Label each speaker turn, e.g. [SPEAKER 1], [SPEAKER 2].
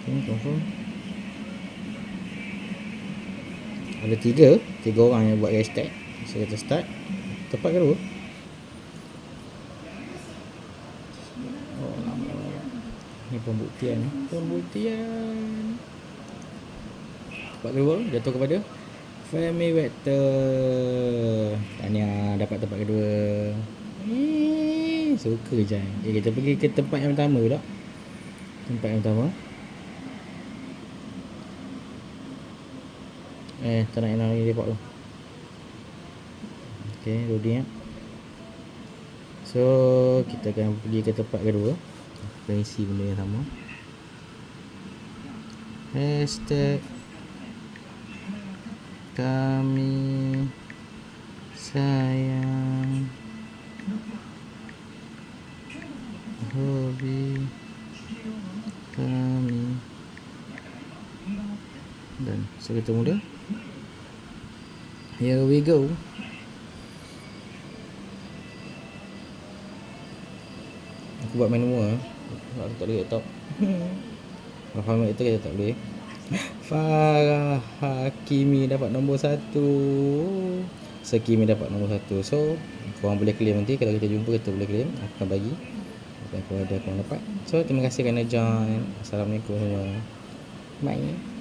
[SPEAKER 1] Okay, confirm. Ada tiga orang yang buat hashtag. So kita start. Tepat ke dua? Oh, lama. Ni pembuktian. Tepat kedua jatuh kepada Femi Vector. Tahniah dapat tempat kedua. Suka je. Kita pergi ke tempat yang pertama pula. Tempat yang pertama. Tak nak lagi report tu. Okay, loading. So kita akan pergi ke tempat kedua. Kita isi benda yang sama. Hashtag kami sayang hobi kami. Dan so kita mula. Here we go. Aku buat manual. Tak boleh tak. Faham itu kita tak boleh. Farah Hakimi dapat nombor 1. Sekimi dapat nombor 1. So korang boleh claim nanti. Kalau kita jumpa kita boleh claim. Aku akan bagi apa yang korang dapat. So terima kasih kerana join. Assalamualaikum semua. Bye.